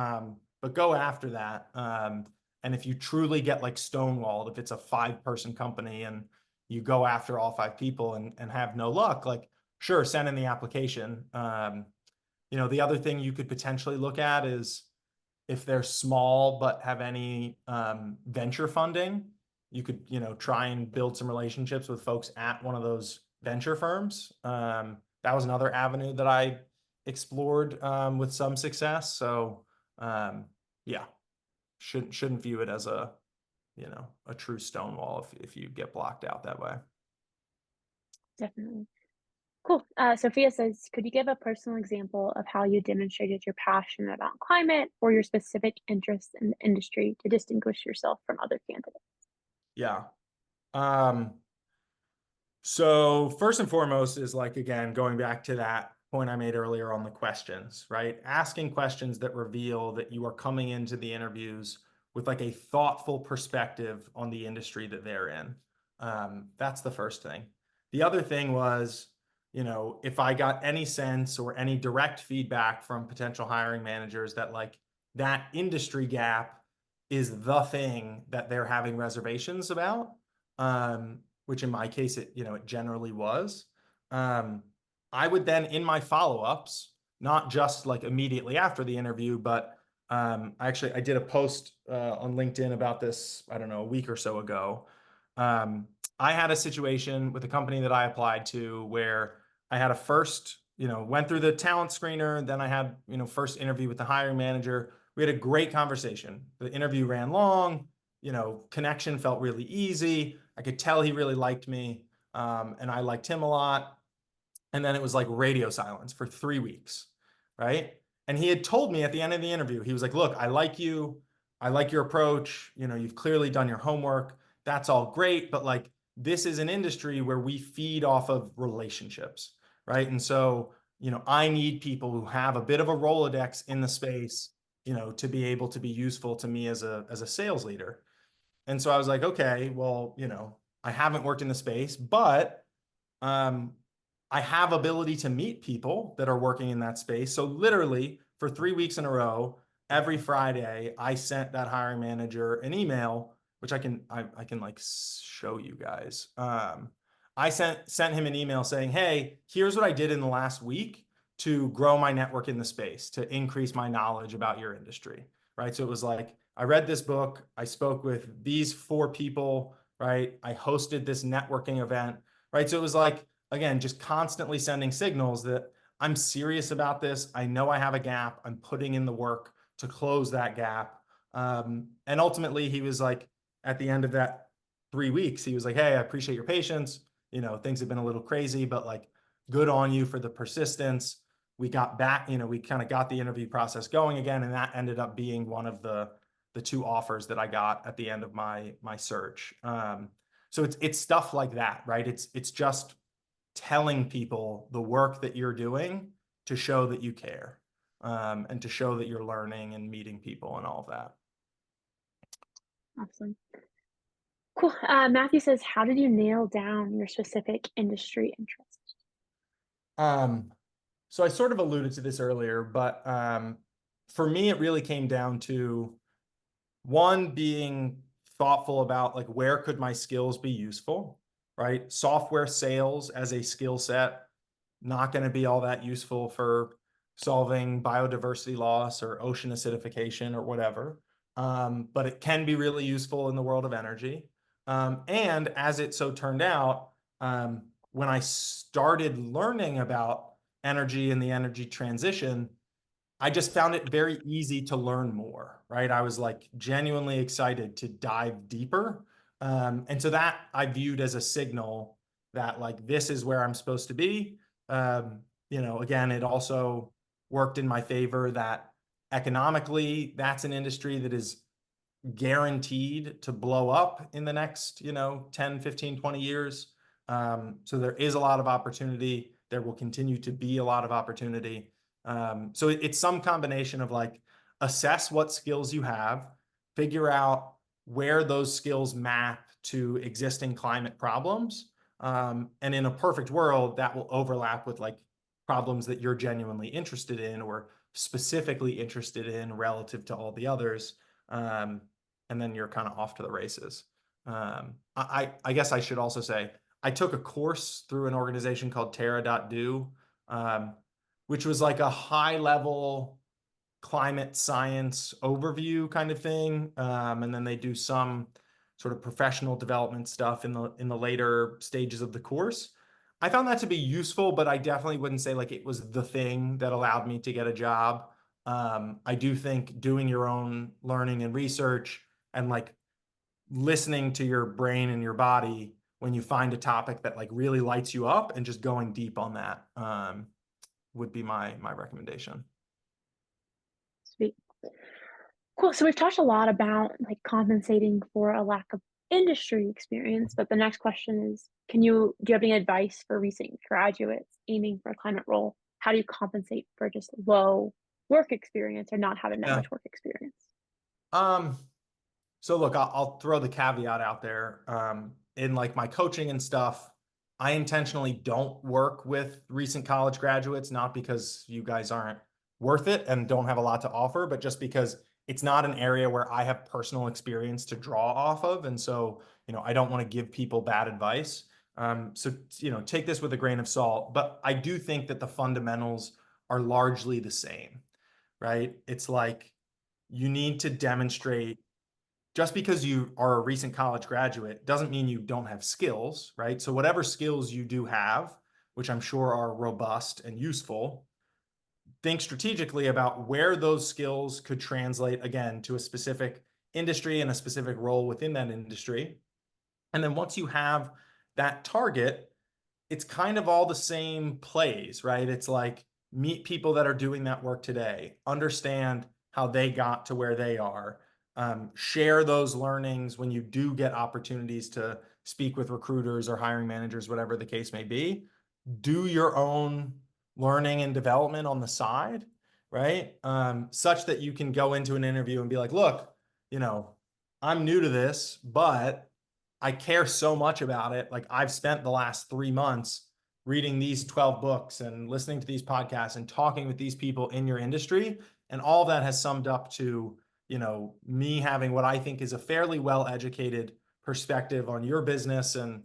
But go after that. And if you truly get like stonewalled, if it's a 5-person company and you go after all 5 people and have no luck, like sure, send in the application. The other thing you could potentially look at is if they're small but have any venture funding, you could, try and build some relationships with folks at one of those venture firms. That was another avenue that I explored with some success. So yeah, shouldn't view it as a true stonewall if you get blocked out that way. Definitely. Cool. Sophia says, could you give a personal example of how you demonstrated your passion about climate or your specific interest in the industry to distinguish yourself from other candidates? Yeah. So first and foremost is like, again, going back to that point I made earlier on the questions, right? Asking questions that reveal that you are coming into the interviews with like a thoughtful perspective on the industry that they're in. That's the first thing. The other thing was, if I got any sense or any direct feedback from potential hiring managers that like that industry gap is the thing that they're having reservations about, which in my case, it generally was. I would then in my follow-ups, not just like immediately after the interview, but I did a post on LinkedIn about this, I don't know, a week or so ago. I had a situation with a company that I applied to where I had a first, went through the talent screener, then I had, first interview with the hiring manager. We had a great conversation. The interview ran long, connection felt really easy. I could tell he really liked me, and I liked him a lot. And then it was like radio silence for 3 weeks, right? And he had told me at the end of the interview, he was like, look, I like you. I like your approach. You've clearly done your homework. That's all great. But like, this is an industry where we feed off of relationships, right? And so, I need people who have a bit of a Rolodex in the space, to be able to be useful to me as a sales leader. And so I was like, okay, well, I haven't worked in the space, but I have ability to meet people that are working in that space. So literally for 3 weeks in a row, every Friday, I sent that hiring manager an email, which I can like show you guys. I sent him an email saying, hey, here's what I did in the last week to grow my network in the space, to increase my knowledge about your industry, right? So it was like, I read this book, I spoke with these 4 people, right? I hosted this networking event, right? So it was like, again, just constantly sending signals that I'm serious about this. I know I have a gap. I'm putting in the work to close that gap. And ultimately, he was like, at the end of that 3 weeks, he was like, hey, I appreciate your patience. Things have been a little crazy, but like, good on you for the persistence. We got back, we kind of got the interview process going again, and that ended up being one of the 2 offers that I got at the end of my search. So it's stuff like that, right? It's just telling people the work that you're doing to show that you care, and to show that you're learning and meeting people and all of that. Awesome. Cool. Matthew says, how did you nail down your specific industry interest? So I sort of alluded to this earlier, but for me, it really came down to one, being thoughtful about like where could my skills be useful, right? Software sales as a skill set, not going to be all that useful for solving biodiversity loss or ocean acidification or whatever. but it can be really useful in the world of energy. And as it so turned out, when I started learning about energy and the energy transition, I just found it very easy to learn more, right? I was like genuinely excited to dive deeper. And so that I viewed as a signal that like this is where I'm supposed to be. Again, it also worked in my favor that economically, that's an industry that is guaranteed to blow up in the next, 10, 15, 20 years. So there is a lot of opportunity. There will continue to be a lot of opportunity. So it's some combination of like assess what skills you have, figure out where those skills map to existing climate problems. And in a perfect world, that will overlap with like problems that you're genuinely interested in or specifically interested in relative to all the others. And then you're kind of off to the races. I guess I should also say, I took a course through an organization called Terra.do, which was like a high level climate science overview kind of thing. And then they do some sort of professional development stuff in the later stages of the course. I found that to be useful, but I definitely wouldn't say like it was the thing that allowed me to get a job. I do think doing your own learning and research and like listening to your brain and your body when you find a topic that like really lights you up and just going deep on that would be my recommendation. Sweet. Cool. So we've talked a lot about like compensating for a lack of industry experience, but the next question is, do you have any advice for recent graduates aiming for a climate role? How do you compensate for just low work experience or not having that Yeah. much work experience? So look, I'll throw the caveat out there. In like my coaching and stuff, I intentionally don't work with recent college graduates, not because you guys aren't worth it and don't have a lot to offer, but just because it's not an area where I have personal experience to draw off of. And so, I don't want to give people bad advice. So, take this with a grain of salt, but I do think that the fundamentals are largely the same, right? It's like you need to demonstrate just because you are a recent college graduate doesn't mean you don't have skills, right? So whatever skills you do have, which I'm sure are robust and useful, think strategically about where those skills could translate again to a specific industry and a specific role within that industry. And then once you have that target, it's kind of all the same plays, right? It's like meet people that are doing that work today, understand how they got to where they are, share those learnings when you do get opportunities to speak with recruiters or hiring managers, whatever the case may be. Do your own learning and development on the side, right? Such that you can go into an interview and be like, look, I'm new to this, but I care so much about it. Like I've spent the last 3 months reading these 12 books and listening to these podcasts and talking with these people in your industry. And all that has summed up to, me having what I think is a fairly well-educated perspective on your business and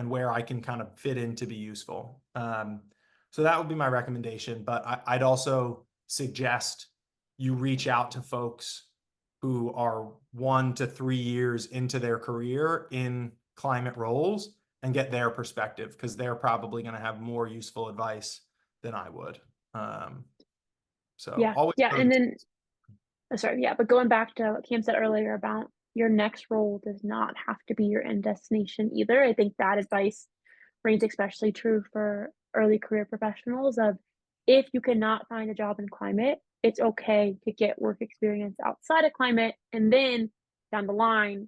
where I can kind of fit in to be useful. So that would be my recommendation. But I'd also suggest you reach out to folks who are 1 to 3 years into their career in climate roles and get their perspective because they're probably going to have more useful advice than I would. Yeah. Always. Yeah. And then, sorry. Yeah. But going back to what Cam said earlier about your next role does not have to be your end destination either. I think that advice reigns especially true for early career professionals of if you cannot find a job in climate, it's okay to get work experience outside of climate and then down the line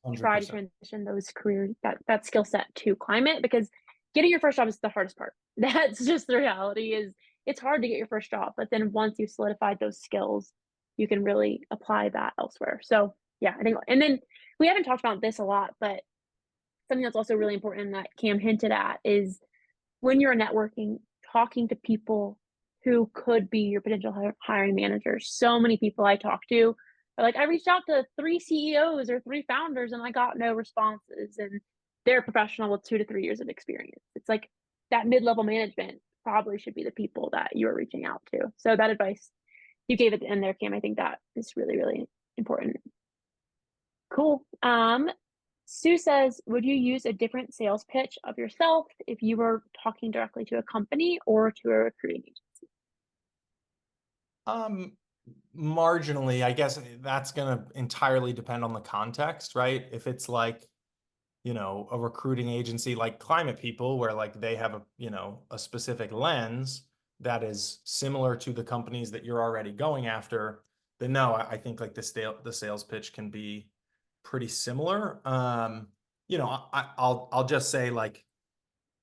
100%. try to transition those careers that skill set to climate because getting your first job is the hardest part. That's just the reality is it's hard to get your first job, but then once you've solidified those skills, you can really apply that elsewhere. So yeah, I think, and then we haven't talked about this a lot, but something that's also really important that Cam hinted at is when you're networking, talking to people who could be your potential hiring managers. So many people I talk to are like, I reached out to 3 CEOs or 3 founders and I got no responses. And they're a professional with 2 to 3 years of experience. It's like that mid-level management probably should be the people that you're reaching out to. So that advice you gave at the end there, Cam, I think that is really, really important. Cool. Sue says, would you use a different sales pitch of yourself if you were talking directly to a company or to a recruiting agency? Marginally, I guess that's going to entirely depend on the context, right? If it's like, you know, a recruiting agency like Climate People, where like they have a, you know, a specific lens that is similar to the companies that you're already going after, then no, I think like the sales pitch can be pretty similar. You know, I'll just say like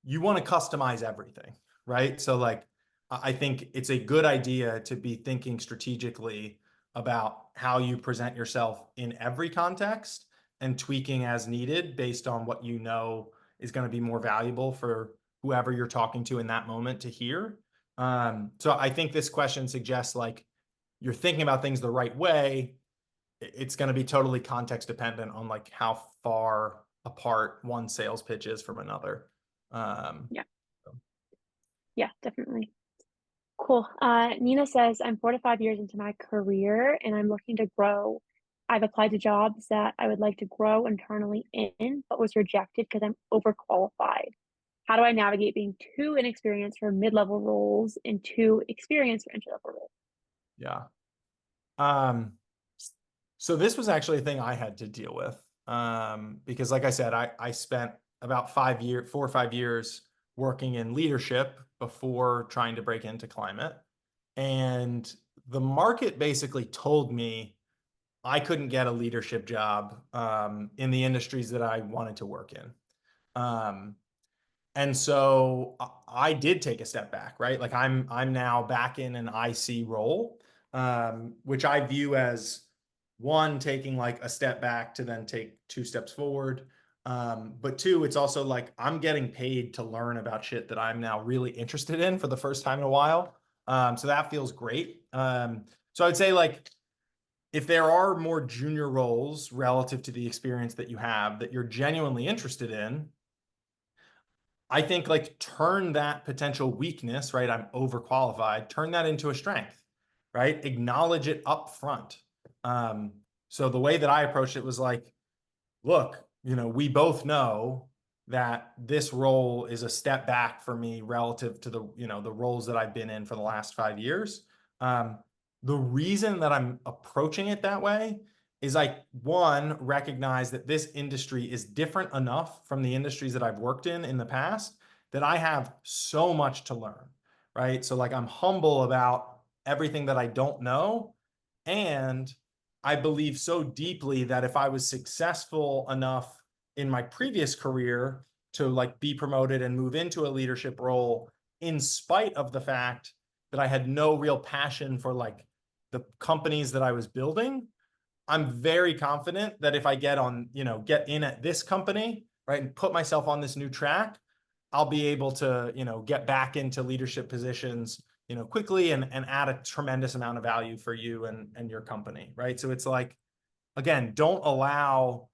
you want to customize everything, right? So like I think it's a good idea to be thinking strategically about how you present yourself in every context and tweaking as needed based on what you know is going to be more valuable for whoever you're talking to in that moment to hear. So I think this question suggests like you're thinking about things the right way. It's going to be totally context dependent on like how far apart one sales pitch is from another. Yeah. So. Yeah, definitely. Cool. Nina says, I'm 4 to 5 years into my career and I'm looking to grow. I've applied to jobs that I would like to grow internally in, but was rejected because I'm overqualified. How do I navigate being too inexperienced for mid-level roles and too experienced for entry-level roles? Yeah. So this was actually a thing I had to deal with. Because like I said, I spent about 4 or 5 years working in leadership before trying to break into climate. And the market basically told me I couldn't get a leadership job in the industries that I wanted to work in. And so I did take a step back, right? Like I'm now back in an IC role, which I view as one, taking like a step back to then take 2 steps forward. But 2, it's also like I'm getting paid to learn about shit that I'm now really interested in for the first time in a while. So that feels great. So I'd say like if there are more junior roles relative to the experience that you have that you're genuinely interested in, I think like turn that potential weakness, right? I'm overqualified, turn that into a strength, right? Acknowledge it up front. So the way that I approached it was like, look, you know, we both know that this role is a step back for me relative to the, you know, the roles that I've been in for the last 5 years. Um, the reason that I'm approaching it that way is I, one, recognize that this industry is different enough from the industries that I've worked in the past that I have so much to learn, right? So like I'm humble about everything that I don't know. And I believe so deeply that if I was successful enough in my previous career to like be promoted and move into a leadership role, in spite of the fact that I had no real passion for like the companies that I was building, I'm very confident that if I get on, you know, get in at this company, right, and put myself on this new track, I'll be able to, you know, get back into leadership positions, you know, quickly and add a tremendous amount of value for you and your company, right? So it's like, again, don't allow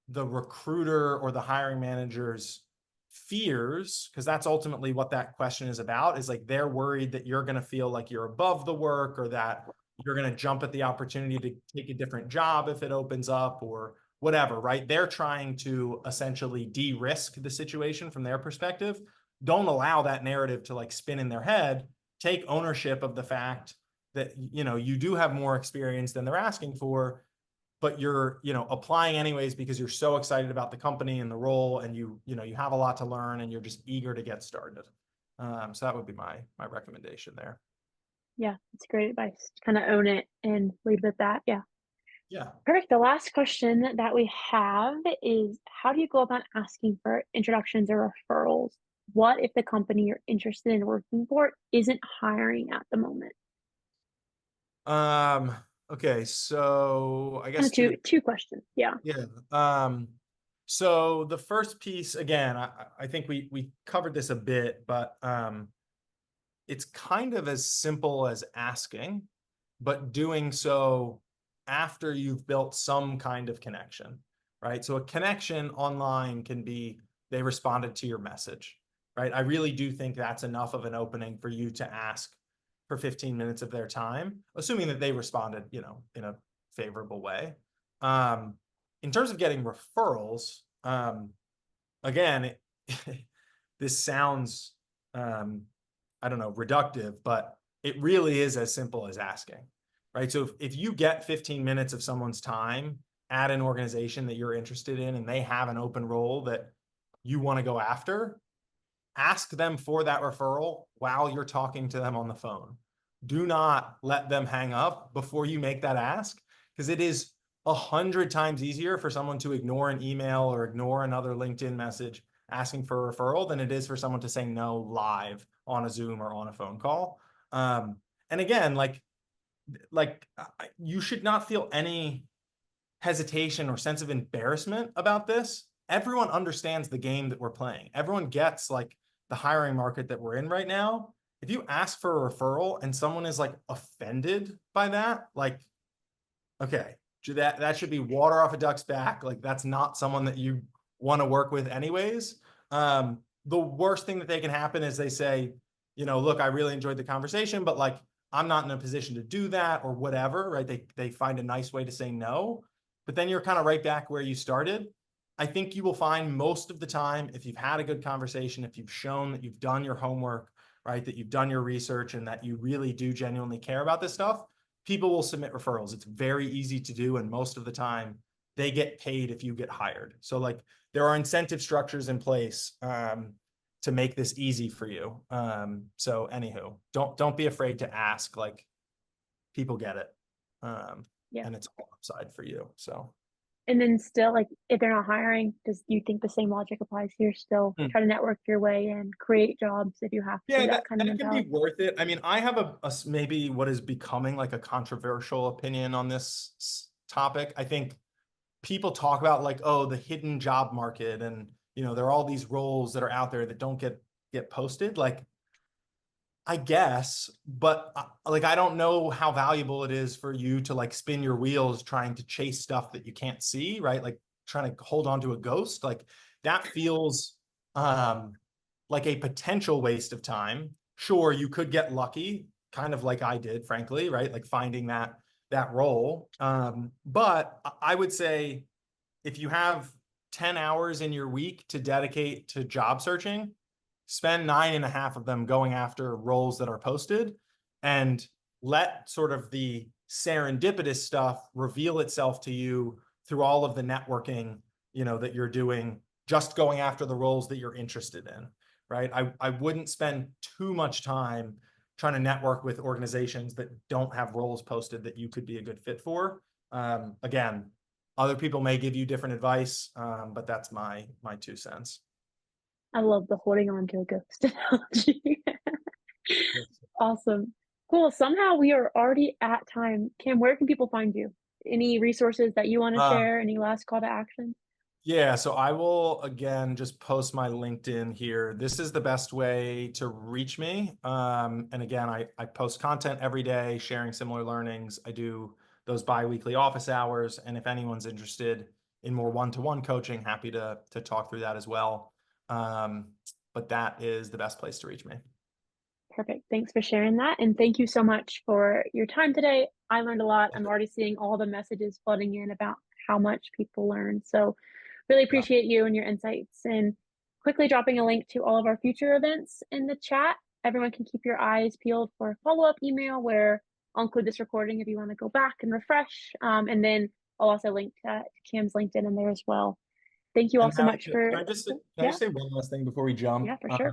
the recruiter or the hiring manager's fears, because that's ultimately what that question is about, is like they're worried that you're going to feel like you're above the work or that you're going to jump at the opportunity to take a different job if it opens up or whatever, right? They're trying to essentially de-risk the situation from their perspective. Don't allow that narrative to like spin in their head. Take ownership of the fact that, you know, you do have more experience than they're asking for, but you're, you know, applying anyways because you're so excited about the company and the role, and you know, you have a lot to learn and you're just eager to get started. So that would be my recommendation there. Yeah, it's great advice. Kind of own it and lead with that. Yeah. Yeah. Perfect. The last question that we have is, how do you go about asking for introductions or referrals? What if the company you're interested in working for isn't hiring at the moment? Okay, so I Kind guess of two questions. Yeah. yeah. So the first piece, again, I think we covered this a bit, but it's kind of as simple as asking, but doing so after you've built some kind of connection, right? So a connection online can be they responded to your message, right? I really do think that's enough of an opening for you to ask for 15 minutes of their time, assuming that they responded, you know, in a favorable way. in terms of getting referrals, again, this sounds, I don't know, reductive, but it really is as simple as asking, right? So if you get 15 minutes of someone's time at an organization that you're interested in and they have an open role that you want to go after, ask them for that referral while you're talking to them on the phone. Do not let them hang up before you make that ask, because it is 100 times easier for someone to ignore an email or ignore another LinkedIn message asking for a referral than it is for someone to say no live on a Zoom or on a phone call. And again, like you should not feel any hesitation or sense of embarrassment about this. Everyone understands the game that we're playing. Everyone gets like the hiring market that we're in right now. If you ask for a referral and someone is like offended by that, like, okay, that should be water off a duck's back. Like, that's not someone that you want to work with anyways. The worst thing that they can happen is they say, you know, look, I really enjoyed the conversation, but like, I'm not in a position to do that or whatever, right? They find a nice way to say no, but then you're kind of right back where you started. I think you will find most of the time, if you've had a good conversation, if you've shown that you've done your homework, right, that you've done your research and that you really do genuinely care about this stuff, people will submit referrals. It's very easy to do. And most of the time they get paid if you get hired. So like there are incentive structures in place to make this easy for you. So anywho, don't be afraid to ask, like people get it. Yeah. And it's all upside for you. So. And then still, like, if they're not hiring, do you think the same logic applies here? Still try to network your way and create jobs if you have to, Yeah, that kind of that can mentality. be worth it. I mean, I have a maybe what is becoming like a controversial opinion on this topic. I think people talk about like, oh, the hidden job market, and you know, there are all these roles that are out there that don't get posted. Like, I guess, but like, I don't know how valuable it is for you to like spin your wheels trying to chase stuff that you can't see, right? Like trying to hold on to a ghost. Like that feels like a potential waste of time. Sure, you could get lucky, kind of like I did, frankly, right? Like finding that role. But I would say if you have 10 hours in your week to dedicate to job searching, spend 9.5 of them going after roles that are posted, and let sort of the serendipitous stuff reveal itself to you through all of the networking, you know, that you're doing, just going after the roles that you're interested in, right? I wouldn't spend too much time trying to network with organizations that don't have roles posted that you could be a good fit for. Again, other people may give you different advice, but that's my 2 cents. I love the holding on to a ghost analogy. Awesome. Cool. Somehow we are already at time. Cam, where can people find you? Any resources that you want to share? Any last call to action? Yeah, so I will again just post my LinkedIn here. This is the best way to reach me. And again, I post content every day, sharing similar learnings. I do those bi-weekly office hours. And if anyone's interested in more one-to-one coaching, happy to talk through that as well. But that is the best place to reach me. Perfect. Thanks for sharing that. And thank you so much for your time today. I learned a lot. I'm already seeing all the messages flooding in about how much people learn. So really appreciate you and your insights, and quickly dropping a link to all of our future events in the chat. Everyone can keep your eyes peeled for a follow-up email where I'll include this recording if you want to go back and refresh. And then I'll also link to Cam's LinkedIn in there as well. Thank you all so much for, Can I just say one last thing before we jump? Yeah, for sure.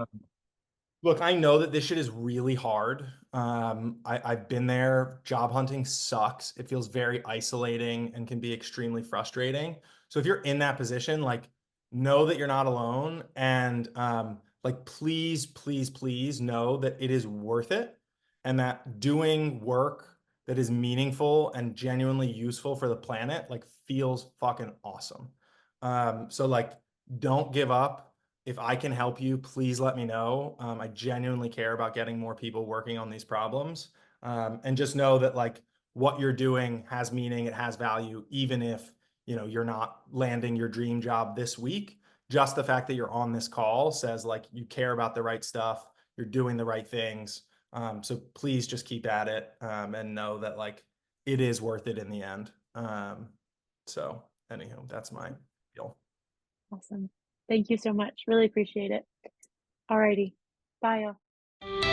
Look, I know that this shit is really hard. I've been there. Job hunting sucks. It feels very isolating and can be extremely frustrating. So if you're in that position, like, know that you're not alone, and like, please, please, please know that it is worth it, and that doing work that is meaningful and genuinely useful for the planet like feels fucking awesome. So like, don't give up. If I can help you, please let me know. I genuinely care about getting more people working on these problems. And just know that like what you're doing has meaning, it has value, even if, you know, you're not landing your dream job this week. Just the fact that you're on this call says like you care about the right stuff, you're doing the right things. So please just keep at it, and know that like it is worth it in the end. So anywho, that's my deal. Awesome. Thank you so much. Really appreciate it. Alrighty. Bye, y'all.